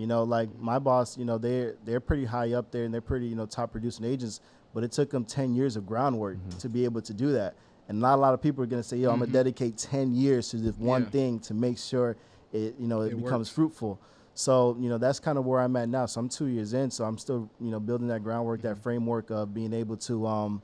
Like my boss, they're pretty high up there and they're pretty, top producing agents, but it took them 10 years of groundwork to be able to do that. And not a lot of people are going to say, I'm going to dedicate 10 years to this one thing to make sure it becomes fruitful. So, that's kind of where I'm at now. So I'm 2 years in, so I'm still, building that groundwork, that framework of being able to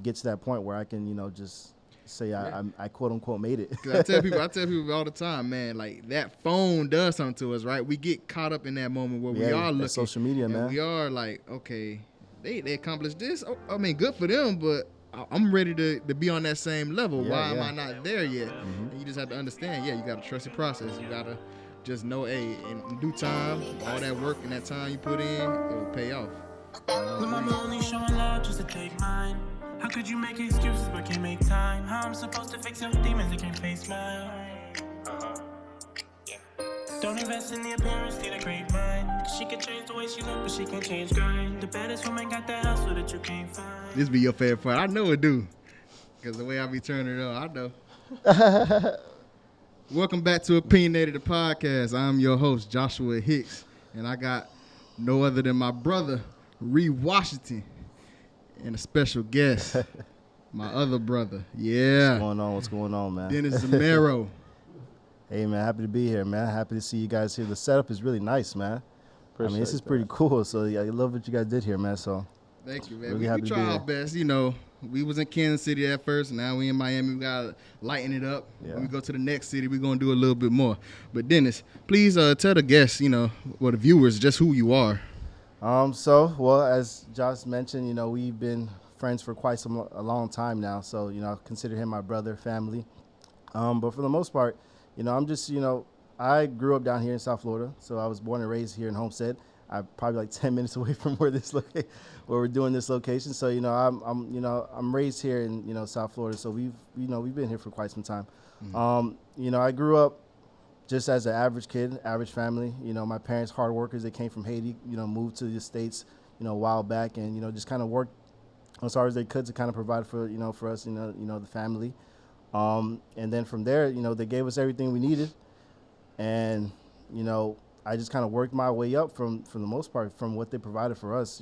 get to that point where I can, just say I quote unquote made it. I tell people all the time, man, like that phone does something to us, right? We get caught up in that moment where we are looking. Social media, man. We are like, okay, they accomplished this. I mean, good for them, but I'm ready to be on that same level. Why am I not there yet? And you just have to understand, you got to trust the process. You got to just know, hey, in due time, all that work and that time you put in, it'll pay off. When mama only showing love just to take mine. How could you make excuses but can't make time? How I'm supposed to fix your demons that can't face mine? Don't invest in the appearance, need a great mind. Cause she can change the way she look, but she can't change grind. The baddest woman got that hustle that you can't find. This be your favorite part. I know it do. Cause the way I be turning it on, I know. Welcome back to Opinionated, the podcast. I'm your host, Joshua Hicks. And I got no other than my brother, Ree Washington. And a special guest, my other brother. Yeah. What's going on, man? Denis Zimero. Hey, man, happy to be here, man. Happy to see you guys here. The setup is really nice, man. This is pretty cool. So I love what you guys did here, man. So thank you, man. Really we try our best. We was in Kansas City at first. Now we in Miami. We got to lighten it up. Yeah. When we go to the next city, we're going to do a little bit more. But Denis, please tell the guests, the viewers, just who you are. As Josh mentioned, we've been friends for a long time now. So, I consider him my brother, family. But for the most part, I'm just, I grew up down here in South Florida. So I was born and raised here in Homestead. I'm probably like 10 minutes away from where we're doing this location. So, I'm raised here in, South Florida. So we've been here for quite some time. Mm-hmm. I grew up just as an average kid, average family. My parents, hard workers, they came from Haiti, moved to the States, a while back and, just kind of worked as hard as they could to kind of provide for, for us, the family. And then from there, they gave us everything we needed. And, I just kind of worked my way up from the most part from what they provided for us.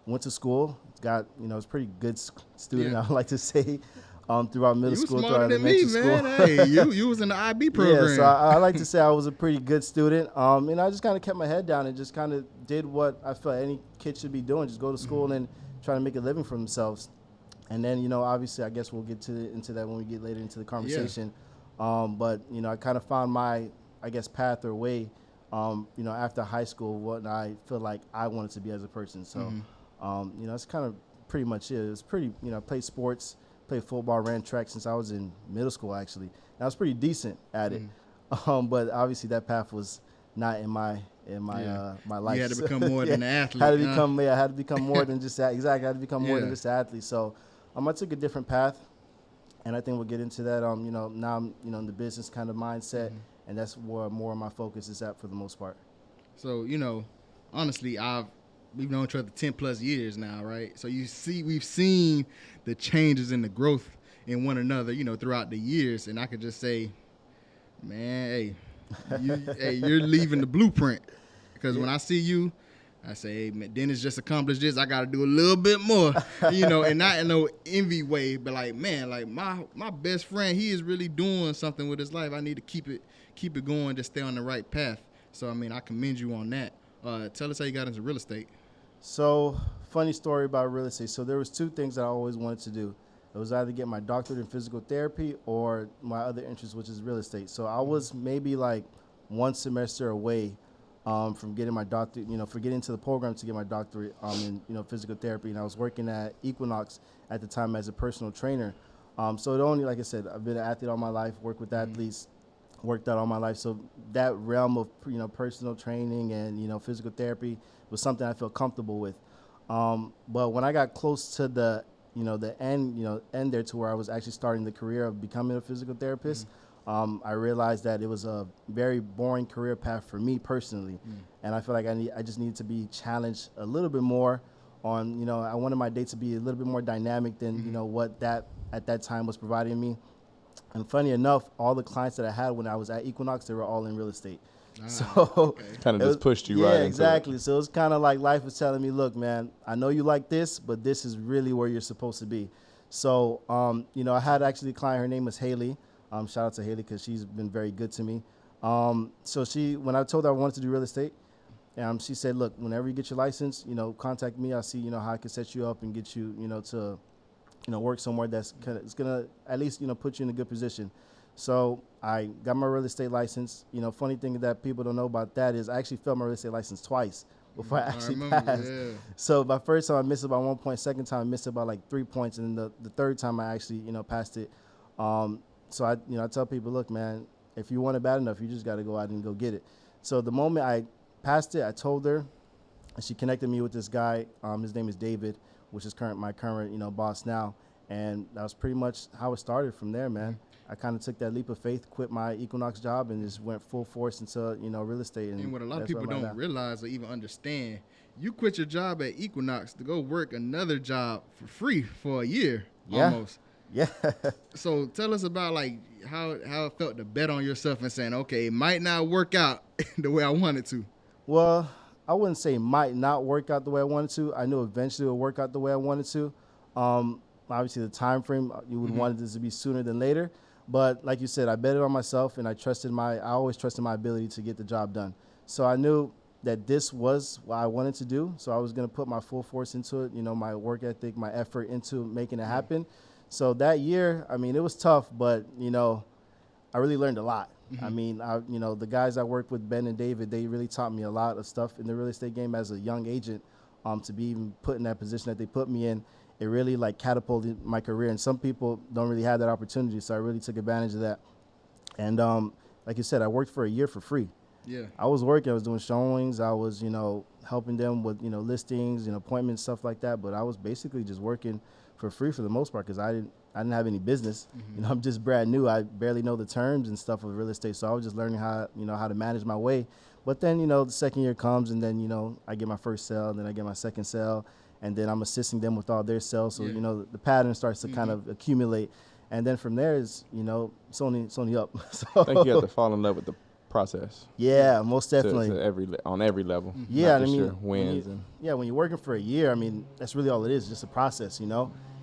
Went to school, got, was a pretty good student, I would like to say. Throughout middle school, throughout elementary school. Hey, you was in the IB program. Yeah, so I like to say I was a pretty good student. And I just kind of kept my head down and just kind of did what I felt any kid should be doing, just go to school and try to make a living for themselves. And then, obviously, I guess we'll get into that when we get later into the conversation. Yeah. But, I kind of found my, path or way, after high school, what I feel like I wanted to be as a person. So, that's kind of pretty much it. It was pretty, I played sports. Played football, ran track since I was in middle school, actually. And I was pretty decent at it. But obviously that path was not in my life. You had to become more than an athlete. I had to become more than just that. Exactly. I had to become more than just an athlete. So I took a different path. And I think we'll get into that. Now I'm, in the business kind of mindset. And that's where more of my focus is at for the most part. So, honestly, we've known each other 10 plus years now, right? So we've seen the changes and the growth in one another, throughout the years. And I could just say, man, you're leaving the blueprint. Because when I see you, I say, hey, man, Denis just accomplished this. I got to do a little bit more, and not in no envy way, but like, man, like my best friend, he is really doing something with his life. I need to keep it going, just stay on the right path. So, I commend you on that. Tell us how you got into real estate. So, funny story about real estate. So there was two things that I always wanted to do. It was either get my doctorate in physical therapy or my other interest, which is real estate. So I was maybe like one semester away from getting my doctorate, for getting into the program to get my doctorate in, physical therapy. And I was working at Equinox at the time as a personal trainer. So it only, like I said, I've been an athlete all my life, worked with athletes, worked out all my life. So that realm of, personal training and, physical therapy was something I felt comfortable with. But when I got close to the end there to where I was actually starting the career of becoming a physical therapist, I realized that it was a very boring career path for me personally. And I feel like I just needed to be challenged a little bit more on, I wanted my day to be a little bit more dynamic than, what that at that time was providing me. And funny enough, all the clients that I had when I was at Equinox, they were all in real estate. So Okay. Kind of it just was- pushed you yeah, right into exactly. So it's kind of like life was telling me, look, man, I know you like this, but this is really where you're supposed to be. So, I had actually a client. Her name was Haley. Shout out to Haley because she's been very good to me. So when I told her I wanted to do real estate, she said, look, whenever you get your license, contact me. I'll see, how I can set you up and get you, to work somewhere it's gonna at least put you in a good position. So I got my real estate license. Funny thing that people don't know about that is I actually failed my real estate license twice before I actually remember, passed. yeah. So my first time I missed it by 1 point, second time I missed it by like 3 points, and then the third time I actually passed it. So I tell people, look, man, if you want it bad enough, you just got to go out and go get it. So the moment I passed it, I told her, and she connected me with this guy. His name is David, which is my current boss now, and that was pretty much how it started from there, man. I kind of took that leap of faith, quit my Equinox job, and just went full force into real estate. And what a lot of that's where people I'm at don't now. realize or even understand, you quit your job at Equinox to go work another job for free for a year Yeah. almost. Yeah. So tell us about like how it felt to bet on yourself and saying, okay, it might not work out the way I want it to. Well, I wouldn't say it might not work out the way I wanted to. I knew eventually it would work out the way I wanted to. Obviously, the time frame, you would want this to be sooner than later. But like you said, I betted on myself, and I always trusted my ability to get the job done. So I knew that this was what I wanted to do. So I was going to put my full force into it, my work ethic, my effort into making it happen. So that year, it was tough, but, I really learned a lot. I mean, the guys I worked with, Ben and David, they really taught me a lot of stuff in the real estate game as a young agent. To be even put in that position that they put me in, it really like catapulted my career. And some people don't really have that opportunity, so I really took advantage of that. And like you said, I worked for a year for free. Yeah. I was working. I was doing showings. I was, helping them with, listings, appointments, stuff like that. But I was basically just working for free for the most part because I didn't have any business. I'm just brand new. I barely know the terms and stuff of real estate. So I was just learning how to manage my way. But then, the second year comes and then, I get my first sale, and then I get my second sale, and then I'm assisting them with all their sales. So, the pattern starts to kind of accumulate. And then from there is, it's only up. So, I think you have to fall in love with the process. yeah, most definitely. On every level. Yeah, not just I mean, your wins when you're working for a year, that's really all it is, just a process,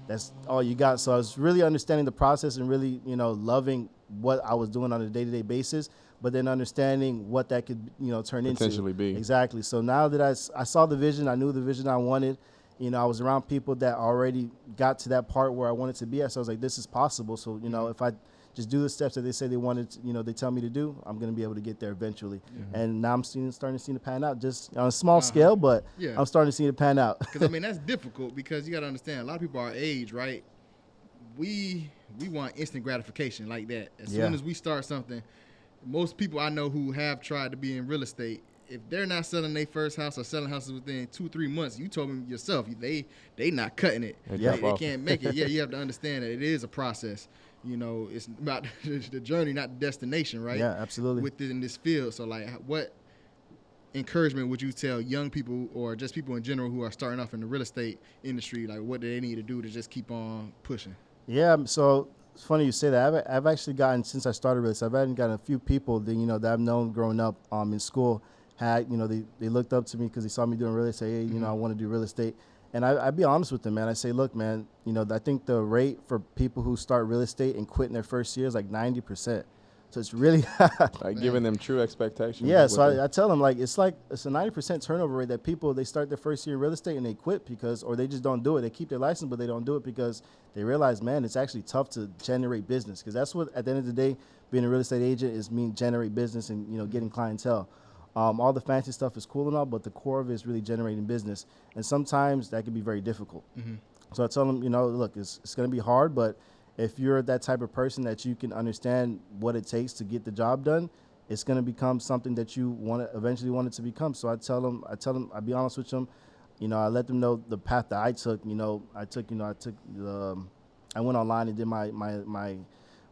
That's all you got. So I was really understanding the process and really, loving what I was doing on a day-to-day basis, but then understanding what that could, turn into. Potentially be. Exactly. So now that I saw the vision, I knew the vision I wanted. I was around people that already got to that part where I wanted to be at. So I was like, this is possible. So, if I just do the steps that they say they wanted, they tell me to do, I'm going to be able to get there eventually. And now I'm starting to see it pan out, just on a small scale, but Yeah. I'm starting to see it pan out. Because that's difficult because you got to understand a lot of people our age, right? We want instant gratification like that. As soon as we start something, most people I know who have tried to be in real estate, if they're not selling their first house or selling houses within 2-3 months, you told me yourself they not cutting it. Yeah. They can't make it. Yeah, you have to understand that it is a process. It's about the journey, not the destination, right? Yeah, absolutely. Within this field. So, like, what encouragement would you tell young people or just people in general who are starting off in the real estate industry? Like, what do they need to do to just keep on pushing? Yeah, so it's funny you say that. I've actually gotten, since I started real estate, I've gotten a few people that, that I've known growing up in school. They looked up to me because they saw me doing real estate. Hey, I want to do real estate. And I'd be honest with them, man. I say, look, man, I think the rate for people who start real estate and quit in their first year is like 90%. So it's really like giving them true expectations. Yeah, so I tell them, like, it's a 90% turnover rate that people, they start their first year in real estate and they quit or they just don't do it. They keep their license, but they don't do it because they realize, man, it's actually tough to generate business. Because that's what, at the end of the day, being a real estate agent is generate business and, getting clientele. All the fancy stuff is cool and all, but the core of it is really generating business. And sometimes that can be very difficult. So I tell them, look, it's going to be hard, but if you're that type of person that you can understand what it takes to get the job done, it's going to become something that you eventually want it to become. So I tell them, I'll be honest with them, I let them know the path that I took. I went online and did my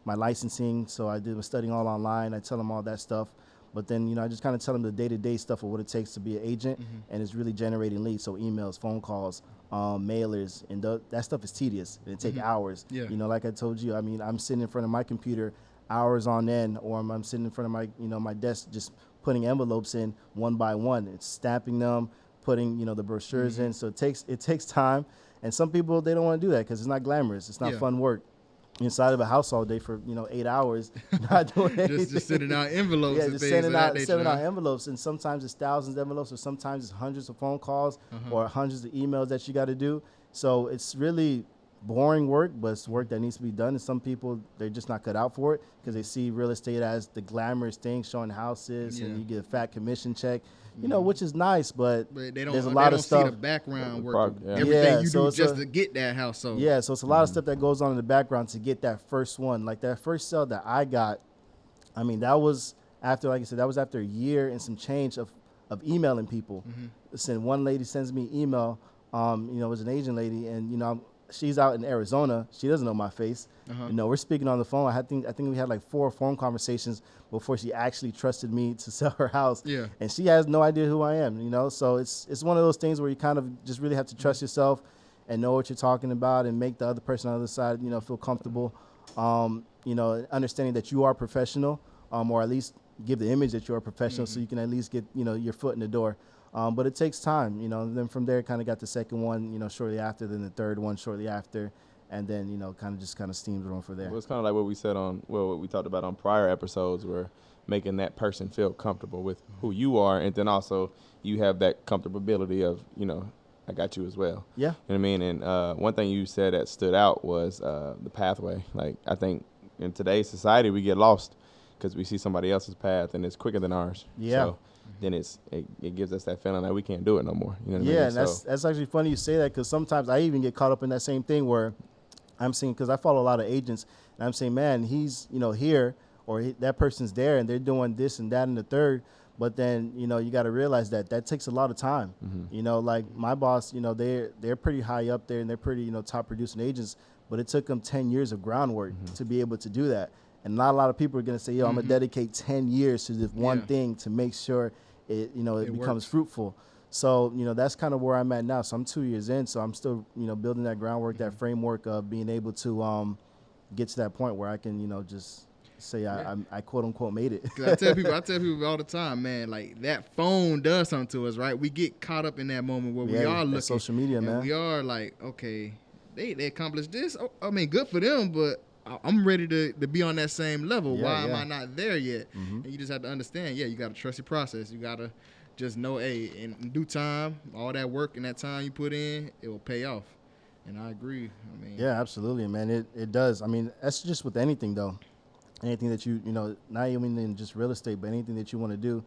licensing. So I did my studying all online. I tell them all that stuff. But then, I just kind of tell them the day-to-day stuff of what it takes to be an agent, and it's really generating leads. So emails, phone calls, mailers, and that stuff is tedious. It takes hours. Yeah. Like I told you, I'm sitting in front of my computer hours on end, or I'm sitting in front of my, my desk just putting envelopes in one by one. It's stamping them, putting, you know, the brochures in. So it takes time. And some people, they don't want to do that because it's not glamorous. It's not fun work. Inside of a house all day for, you know, 8 hours, not doing anything. just sending out envelopes. Yeah, and just things sending of out that nature, envelopes, and sometimes it's thousands of envelopes, or sometimes it's hundreds of phone calls or hundreds of emails that you got to do. So it's really boring work, but it's work that needs to be done. And some people, they're just not cut out for it because they see real estate as the glamorous thing, showing houses, and you get a fat commission check, you know, which is nice, but They don't. there's a They lot don't of stuff. see the background work. Yeah. Everything you so do it's just to get that house sold. Yeah, so it's a lot of stuff that goes on in the background to get that first one. Like that first sale that I got, I mean, that was after, like I said, that was after a year and some change of emailing people. Listen, one lady sends me an email, you know, it was an Asian lady, and, you know, she's out in Arizona. She doesn't know my face. You know, we're speaking on the phone. I think we had like 4 phone conversations before she actually trusted me to sell her house. Yeah. And she has no idea who I am, you know? So it's one of those things where you kind of just really have to trust yourself and know what you're talking about and make the other person on the other side, you know, feel comfortable, you know, understanding that you are professional, or at least give the image that you're a professional so you can at least get, you know, your foot in the door. But it takes time, you know. And then from there, kind of got the second one, you know, shortly after, then the third one shortly after, and then, you know, kind of steams on from there. Well, it's kind of like what we said what we talked about on prior episodes, where making that person feel comfortable with who you are, and then also you have that comfortability of, you know, I got you as well. Yeah. You know what I mean? And one thing you said that stood out was the pathway. Like, I think in today's society, we get lost because we see somebody else's path and it's quicker than ours. Yeah. So then it gives us that feeling that we can't do it no more. You know what I mean? Yeah, and that's actually funny you say that, because sometimes I even get caught up in that same thing where I'm seeing, because I follow a lot of agents, and I'm saying, man, he's, you know, here, or that person's there, and they're doing this and that and the third. But then, you know, you got to realize that takes a lot of time. You know, like my boss, you know, they're pretty high up there, and they're pretty, you know, top producing agents, but it took them 10 years of groundwork to be able to do that. And not a lot of people are going to say, yo, I'm going to dedicate 10 years to this one thing to make sure it, you know, it becomes fruitful. So, you know, that's kind of where I'm at now. So I'm 2 years in, so I'm still, you know, building that groundwork, that framework of being able to get to that point where I can, you know, just say I quote unquote made it. I tell people all the time, man, like that phone does something to us, right? We get caught up in that moment where we are looking. Social media, and man. we are like, okay, they accomplished this. Oh, I mean, good for them, but I'm ready to be on that same level. Why am I not there yet? And you just have to understand, you got to trust your process. You got to just know, hey, in due time, all that work and that time you put in, it will pay off. And I agree. I mean, yeah, absolutely, man. It does. I mean, that's just with anything, though. Anything that you know, not even in just real estate, but anything that you want to do,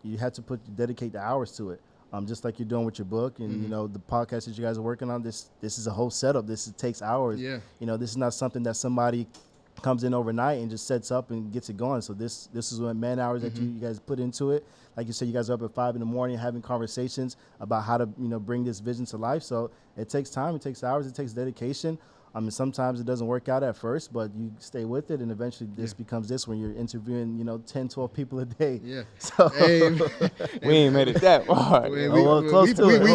you have to dedicate the hours to it. Just like you're doing with your book and, you know, the podcast that you guys are working on, this is a whole setup. This takes hours. Yeah. You know, this is not something that somebody comes in overnight and just sets up and gets it going. So this is what man hours that you guys put into it. Like you said, you guys are up at 5 a.m. having conversations about how to, you know, bring this vision to life. So it takes time, it takes hours, it takes dedication. I mean, sometimes it doesn't work out at first, but you stay with it, and eventually this becomes this when you're interviewing, you know, 10, 12 people a day. Yeah. So Hey, we ain't made it that far. we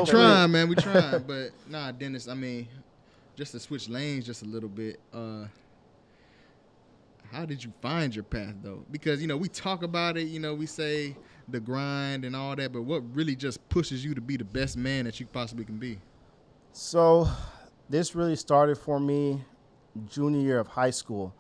trying, man. We trying. But nah, Dennis, I mean, just to switch lanes just a little bit, how did you find your path, though? Because, you know, we talk about it, you know, we say the grind and all that, but what really just pushes you to be the best man that you possibly can be? So this really started for me junior year of high school.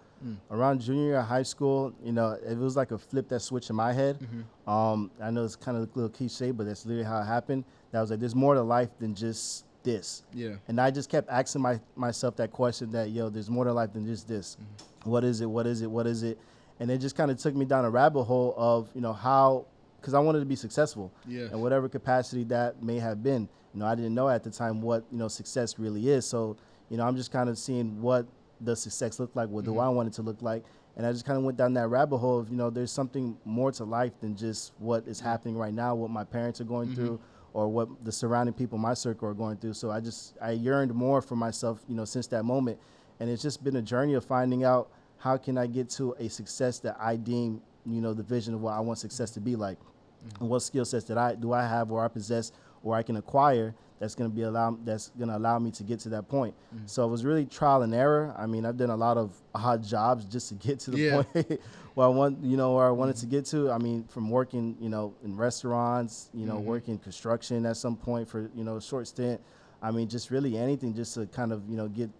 Around junior year of high school, you know, it was like a flip that switched in my head. I know it's kind of a little cliche, but that's literally how it happened. That was like, there's more to life than just this. Yeah. And I just kept asking myself that question that, yo, there's more to life than just this. What is it? What is it? What is it? And it just kind of took me down a rabbit hole of, you know, how, because I wanted to be successful in whatever capacity that may have been. You know, I didn't know at the time what, you know, success really is. So, you know, I'm just kind of seeing what the success looked like, what do I want it to look like. And I just kind of went down that rabbit hole of, you know, there's something more to life than just what is happening right now, what my parents are going through, or what the surrounding people in my circle are going through. So I yearned more for myself, you know, since that moment. And it's just been a journey of finding out how can I get to a success that I deem, you know, the vision of what I want success to be like. And what skill sets do I have or I possess, or I can acquire that's going to allow me to get to that point. So it was really trial and error. I mean, I've done a lot of odd jobs just to get to the point where I wanted to get to. I mean, from working, in restaurants, working construction at some point for, a short stint. I mean, just really anything just to kind of, get,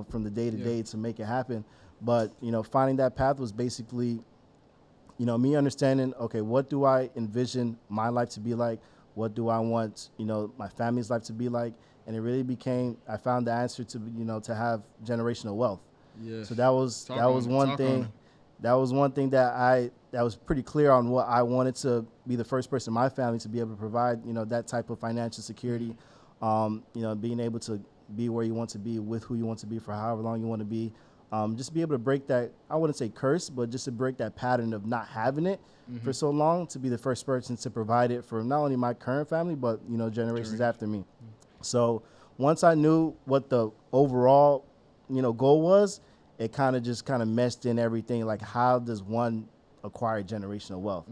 from the day to day to make it happen. But, finding that path was basically, me understanding, okay, what do I envision my life to be like? What do I want, my family's life to be like? And it really became, I found the answer to, to have generational wealth. Yes. So that was one thing. That was one thing that was pretty clear on what I wanted to be the first person in my family to be able to provide, that type of financial security, being able to be where you want to be with who you want to be for however long you want to be. Just be able to break that, I wouldn't say curse, but just to break that pattern of not having it for so long, to be the first person to provide it for not only my current family, but, generations after me. So once I knew what the overall, goal was, it kind of meshed in everything. Like, how does one acquire generational wealth?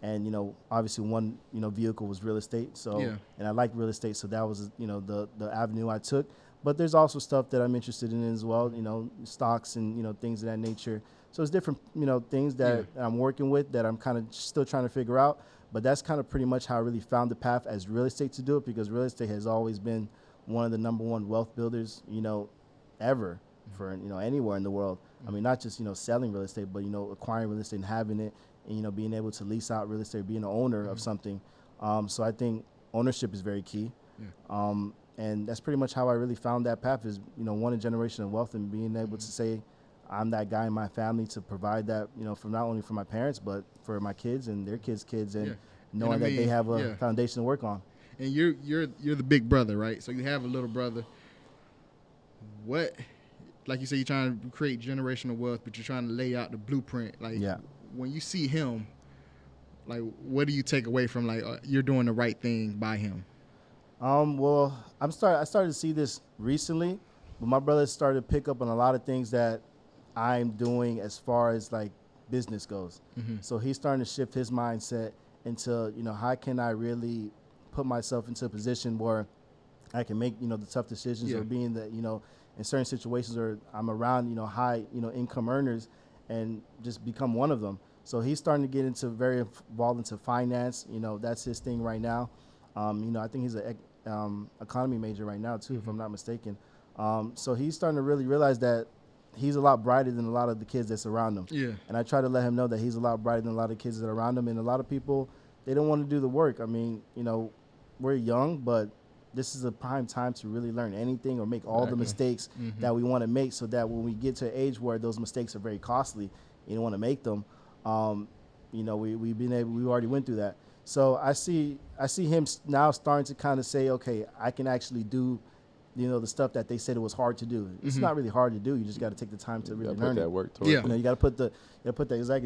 And, obviously one, vehicle was real estate. So, and I like real estate. So that was, the avenue I took. But there's also stuff that I'm interested in as well, stocks and, things of that nature. So it's different, things that I'm working with that I'm kind of still trying to figure out. But that's kind of pretty much how I really found the path as real estate to do it, because real estate has always been one of the number one wealth builders, ever for, anywhere in the world. I mean, not just, selling real estate, but, acquiring real estate and having it and, being able to lease out real estate, being an owner of something. So I think ownership is very key. And that's pretty much how I really found that path is, wanting generational wealth and being able to say I'm that guy in my family to provide that, for not only for my parents, but for my kids and their kids' kids and knowing that they have a foundation to work on. And you're the big brother, right? So you have a little brother. What, like you say, you're trying to create generational wealth, but you're trying to lay out the blueprint. Like when you see him, like what do you take away from like you're doing the right thing by him? Well, I started to see this recently, but my brother started to pick up on a lot of things that I'm doing as far as like business goes. So he's starting to shift his mindset into, how can I really put myself into a position where I can make, the tough decisions or being that, in certain situations where I'm around, high, income earners and just become one of them. So he's starting to get into very involved into finance. That's his thing right now. I think he's an economy major right now too, if I'm not mistaken. So he's starting to really realize that he's a lot brighter than a lot of the kids that's around him. And I try to let him know that he's a lot brighter than a lot of kids that are around him. And a lot of people, they don't want to do the work. I mean, we're young, but this is a prime time to really learn anything or make all the mistakes that we want to make, so that when we get to an age where those mistakes are very costly, you don't want to make them. We already went through that. So I see him now starting to kind of say, okay, I can actually do, the stuff that they said it was hard to do. It's not really hard to do. You just got to take the time to really learn put that it. work towards it. You got to put you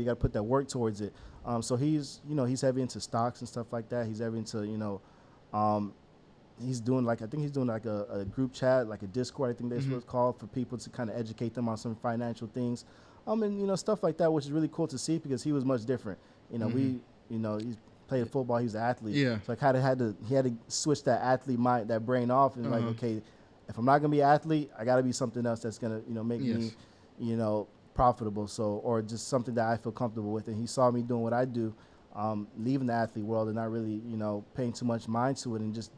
got to put that work towards it. So he's heavy into stocks and stuff like that. He's heavy into, he's doing like a group chat, like a Discord, I think that's what it's called, for people to kind of educate them on some financial things. And stuff like that, which is really cool to see, because he was much different. He's played football, he was an athlete. So he had to switch that athlete mind, that brain off, and like, okay, if I'm not gonna be an athlete, I gotta be something else that's gonna, make me, profitable. So, or just something that I feel comfortable with. And he saw me doing what I do, leaving the athlete world and not really, paying too much mind to it and just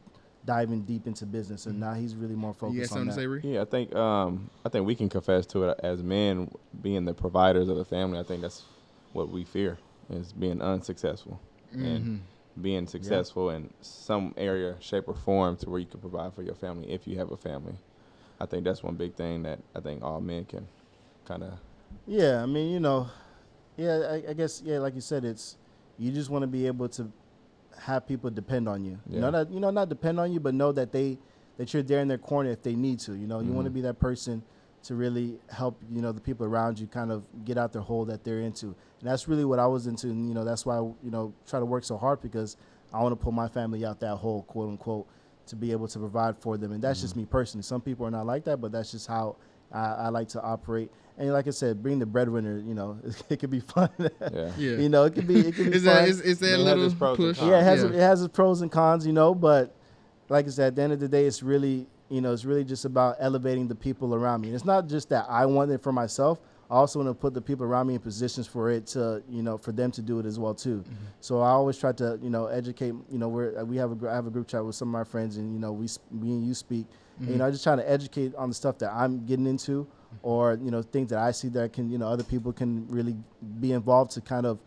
diving deep into business. And now he's really more focused on that. To say, Ree? Yeah, I think we can confess to it as men, being the providers of the family. I think that's what we fear, is being unsuccessful and being successful in some area, shape, or form to where you can provide for your family if you have a family. I think that's one big thing that I think all men can kind of. Yeah, I mean, I guess, like you said, you just want to be able to have people depend on you. Not depend on you, but know that that you're there in their corner if they need to. You want to be that person to really help, the people around you kind of get out their hole that they're into. And that's really what I was into. And, that's why I, try to work so hard, because I want to pull my family out that hole, quote unquote, to be able to provide for them. And that's just me personally. Some people are not like that, but that's just how I like to operate. And like I said, being the breadwinner, it could be fun. Yeah. It could be fun. Is that a little push? Yeah, it has its pros and cons, but like I said, at the end of the day, it's really, it's really just about elevating the people around me. And it's not just that I want it for myself. I also want to put the people around me in positions for it to, for them to do it as well too. Mm-hmm. So I always try to, educate. I have a group chat with some of my friends, and me and you speak. Mm-hmm. And, I just trying to educate on the stuff that I'm getting into, or things that I see that can, other people can really be involved to kind of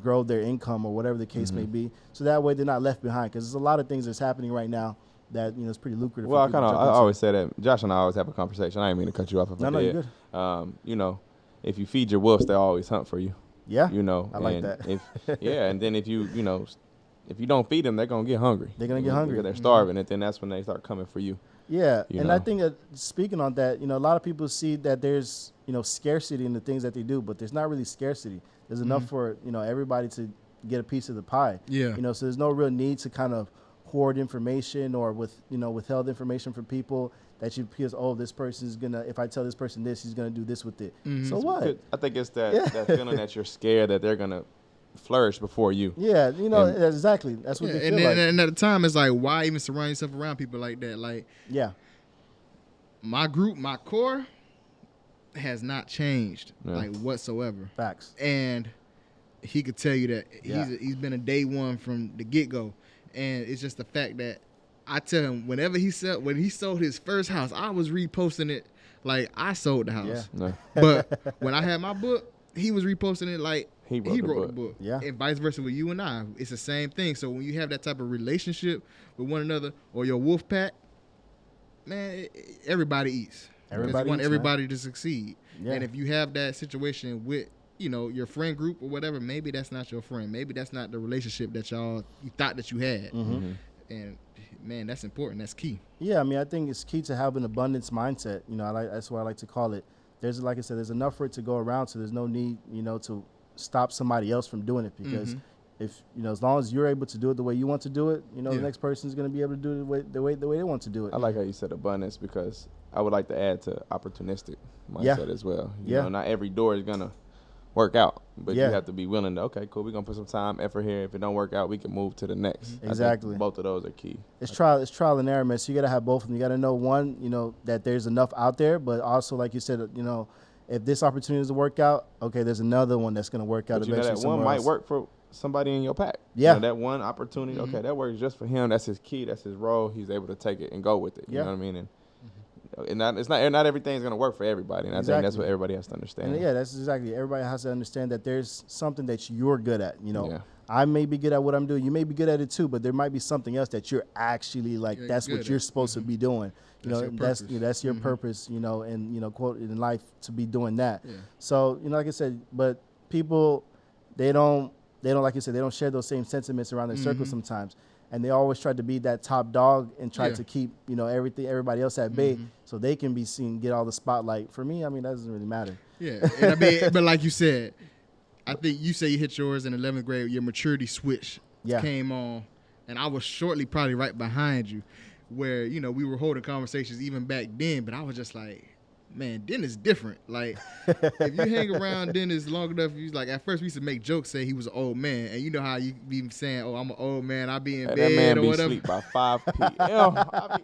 grow their income or whatever the case may be. So that way they're not left behind, because there's a lot of things that's happening right now that it's pretty lucrative. Well, I always say that Josh and I always have a conversation. I didn't mean to cut you off. No, you're good. If you feed your wolves, they'll always hunt for you. Yeah, I like that. And then if you don't feed them, they're gonna get hungry. They're gonna get hungry because they're starving, and then that's when they start coming for you. Yeah, I think that speaking on that, a lot of people see that there's scarcity in the things that they do, but there's not really scarcity. There's enough for everybody to get a piece of the pie. Yeah. So there's no real need to kind of hoard information or withheld information from people that because this person's gonna, if I tell this person this, he's gonna do this with it. Mm-hmm. So what? I think it's that feeling that you're scared that they're gonna flourish before you. Yeah, exactly. That's what they feel like. And at the time, it's like, why even surround yourself around people like that? Like, yeah, my group, my core has not changed like whatsoever. Facts. And he could tell you that he's been a day one from the get go, and it's just the fact that I tell him when he sold his first house, I was reposting it like I sold the house. Yeah. No. But when I had my book, he was reposting it like he wrote the book. Yeah. And vice versa with you and I. It's the same thing. So when you have that type of relationship with one another or your wolf pack, man, everybody eats. Everybody want eats, everybody to succeed. Yeah. And if you have that situation with your friend group or whatever, maybe that's not your friend. Maybe that's not the relationship that you thought that you had. Mm-hmm. And man, that's important. That's key. Yeah, I mean, I think it's key to have an abundance mindset. That's what I like to call it. There's, like I said, there's enough for it to go around, so there's no need, to stop somebody else from doing it, because if as long as you're able to do it the way you want to do it, the next person is going to be able to do it the way they want to do it. I like how you said abundance, because I would like to add to opportunistic mindset as well. You know, not every door is gonna work out, but you have to be willing to, okay, cool, we're gonna put some time, effort here. If it don't work out, we can move to the next. Exactly. Both of those are key. It's trial and error, man. So you gotta have both of them. You gotta know, one, that there's enough out there, but also, like you said, if this opportunity doesn't work out, okay, there's another one that's gonna work out But eventually. That one might work for somebody in your pack. Yeah. That one opportunity, okay, that works just for him. That's his key. That's his role. He's able to take it and go with it. You know what I mean? And not everything's gonna work for everybody, and I think that's what everybody has to understand. And that's exactly. Everybody has to understand that there's something that you're good at. I may be good at what I'm doing. You may be good at it too, but there might be something else that you're actually that's what you're supposed to be doing. That's your purpose. And quote in life to be doing that. Yeah. So like I said, but people they don't like you said, they don't share those same sentiments around their circle sometimes. And they always try to be that top dog and try to keep, everybody else at bay so they can be seen, get all the spotlight. For me, I mean, that doesn't really matter. Yeah. And but like you said, I think you say you hit yours in 11th grade, your maturity switch came on. And I was shortly probably right behind you where, we were holding conversations even back then, but I was just like, man, Dennis different. Like, if you hang around Dennis long enough, at first we used to make jokes, say he was an old man. And you know how you be saying, oh, I'm an old man, I be in bed that man or be whatever. Sleep by 5 p.m.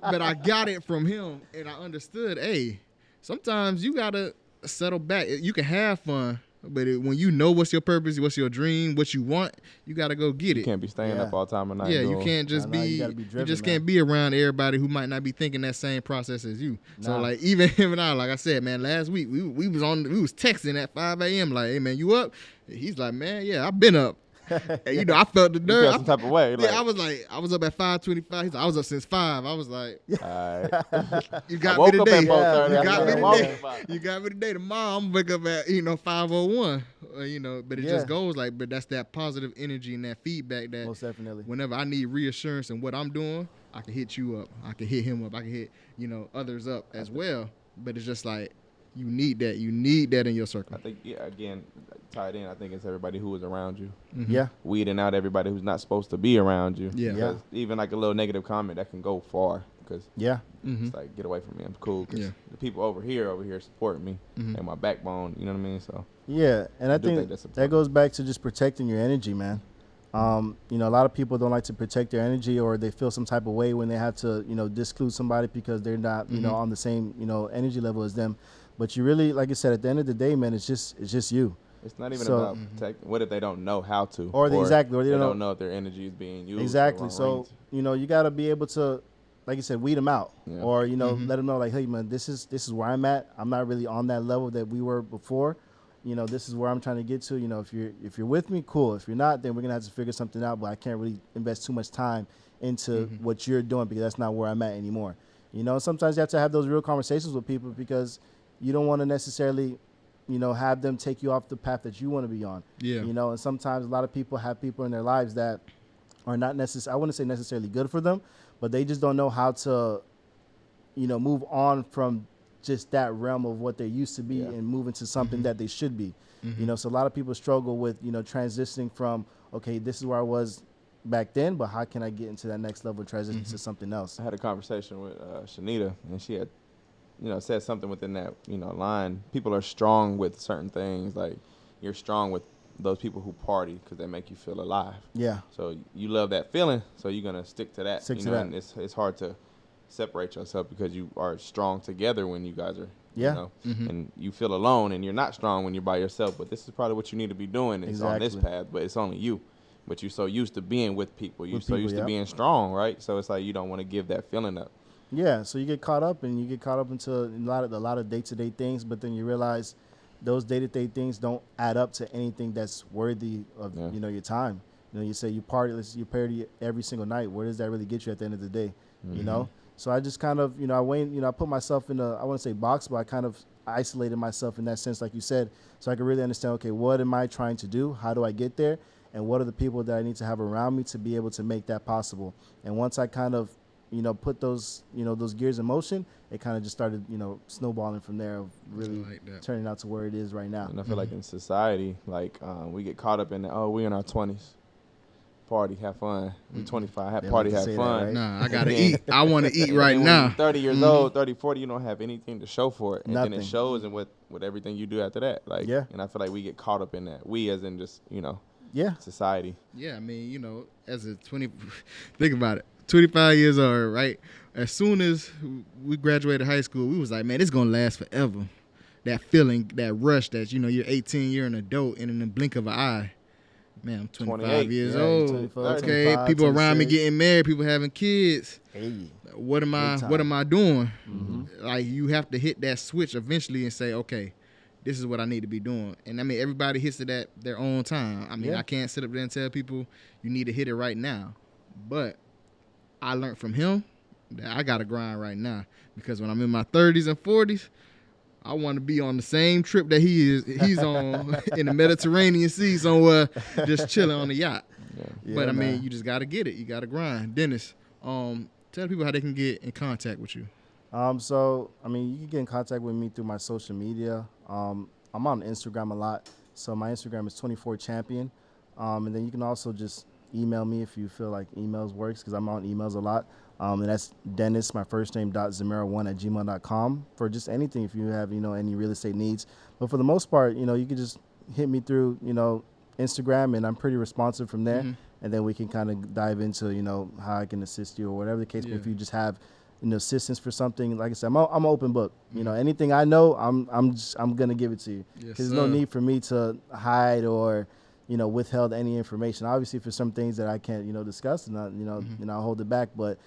But I got it from him, and I understood, hey, sometimes you got to settle back. You can have fun, but when you know what's your purpose, what's your dream, what you want, you got to go get it. You can't be staying up all time of night. Yeah, you can't just you just can't be around everybody who might not be thinking that same process as you. So even him and I, like I said, man, last week we was texting at 5 a.m. like, hey man, you up? He's like, man, yeah, I've been up. And, I felt the nerve. You felt some type of way. Yeah, I was up at 5:25. He's like, I was up since 5. I was like, all right. You got me today. You got me today. Tomorrow I'm gonna wake up at 5:01. But it just goes but that's that positive energy and that feedback that most definitely. Whenever I need reassurance in what I'm doing, I can hit you up. I can hit him up. I can hit others up as well. But it's just like you need that. You need that in your circle. I think again, tied in. I think it's everybody who is around you. Mm-hmm. Yeah. Weeding out everybody who's not supposed to be around you. Yeah. Even like a little negative comment that can go far. Because it's like, get away from me. I'm cool. Because the people over here support me and my backbone. You know what I mean? So and I think that goes back to just protecting your energy, man. A lot of people don't like to protect their energy, or they feel some type of way when they have to, disclude somebody because they're not, on the same, energy level as them. But you really, like I said, at the end of the day, man, it's just you. It's not even So- about protecting. What if they don't know how to? Or exactly, or they they don't don't know if their energy is being used. Exactly. or So, you got to be able to, like you said, weed them out, Yeah. or let them know, like, hey, man, this is where I'm at. I'm not really on that level that we were before. This is where I'm trying to get to. If you're with me, cool. If you're not, then we're gonna have to figure something out. But I can't really invest too much time into what you're doing because that's not where I'm at anymore. Sometimes you have to have those real conversations with people because you don't want to necessarily, have them take you off the path that you want to be on. Yeah. And sometimes a lot of people have people in their lives that are not necessarily, I wouldn't say necessarily good for them, but they just don't know how to, move on from just that realm of what they used to be and move into something that they should be. So a lot of people struggle with, transitioning from, okay, this is where I was back then, but how can I get into that next level and transition to something else? I had a conversation with Shanita, and she had, said something within that, line. People are strong with certain things. Like, you're strong with those people who party because they make you feel alive. Yeah. So you love that feeling, so you're gonna stick to that. Stick to that. And it's hard to separate yourself because you are strong together when you guys are. Yeah. And you feel alone, and you're not strong when you're by yourself. But this is probably what you need to be doing. Is on this Exactly. path, but it's only you. But you're so used to being with people. You're With so people, used to yeah. being strong, right? So it's like you don't want to give that feeling up. Yeah, so you get caught up into a lot of day-to-day things, but then you realize those day-to-day things don't add up to anything that's worthy of your time. You say you party every single night. Where does that really get you at the end of the day? So I just kind of I put myself in I wouldn't say box, but I kind of isolated myself in that sense, like you said, so I could really understand, okay, what am I trying to do? How do I get there? And what are the people that I need to have around me to be able to make that possible? And once I kind of put those gears in motion, it kind of just started, snowballing from there, of really turning out to where it is right now. And I feel like in society, like we get caught up in we're in our 20s, party, have fun. We 25, have They party, like to have say fun. that, right? Nah, I gotta eat. I want to eat And right then when now. you're 30 years old, 30, 40, you don't have anything to show for it. And then Nothing. it shows in with everything you do after that. Like, Yeah. And I feel like we get caught up in that. We as in just, Yeah. society. Yeah, I mean, as a think about it, 25 years old, right? As soon as we graduated high school, we was like, man, it's gonna last forever. That feeling, that rush that, you're 18, you're an adult, and in the blink of an eye, man, I'm 25 28. years Yeah, old. 24, Okay, 25, people around me 26. getting married, people having kids. Hey. What am Big time. What am I doing? Like, you have to hit that switch eventually and say, okay, this is what I need to be doing. And I mean, everybody hits it at their own time. I mean, Yeah. I can't sit up there and tell people you need to hit it right now. But I learned from him that I got to grind right now, because when I'm in my 30s and 40s, I want to be on the same trip that he's on in the Mediterranean Sea somewhere, just chilling on the yacht. Yeah, But I mean, man. you just got to get it. You got to grind. Dennis, tell people how they can get in contact with you. So, I mean, you can get in contact with me through my social media. I'm on Instagram a lot. So my Instagram is 24champion. And then you can also just email me if you feel like emails works, because I'm on emails a lot. And that's Denis, my first name, .zimero1@gmail.com for just anything if you have, any real estate needs. But for the most part, you can just hit me through, Instagram, and I'm pretty responsive from there. And then we can kind of dive into, how I can assist you or whatever the case. But if you just have, assistance for something, like I said, I'm an open book. Anything I know, I'm gonna give it to you. Yes, Because there's no need for me to hide or, withheld any information. Obviously, for some things that I can't, discuss, and I'll hold it back. But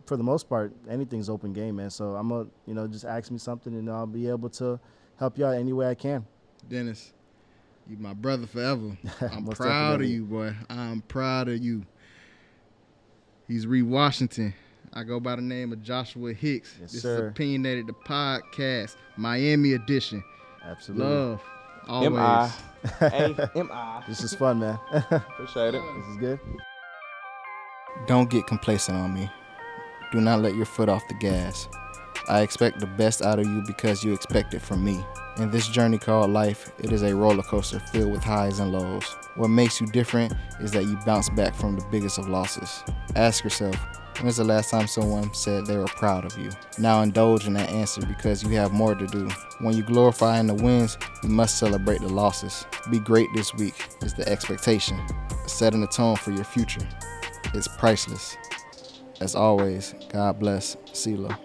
for the most part, anything's open game, man. So I'm gonna, just ask me something, and I'll be able to help you out any way I can. Dennis, you my brother forever. I'm Most proud definitely. of you, boy. I'm proud of you. He's Ree Washington. I go by the name of Joshua Hicks. Yes, This sir. is Opinionated, the podcast, Miami edition. Absolutely. Love, always. M.I. A.M.I. This is fun, man. Appreciate it. This is good. Don't get complacent on me. Do not let your foot off the gas. I expect the best out of you because you expect it from me. In this journey called life, it is a roller coaster filled with highs and lows. What makes you different is that you bounce back from the biggest of losses. Ask yourself, when's the last time someone said they were proud of you? Now indulge in that answer because you have more to do. When you glorify in the wins, you must celebrate the losses. Be great this week is the expectation. setting the tone for your future. It's priceless. As always, God bless. CeeLo.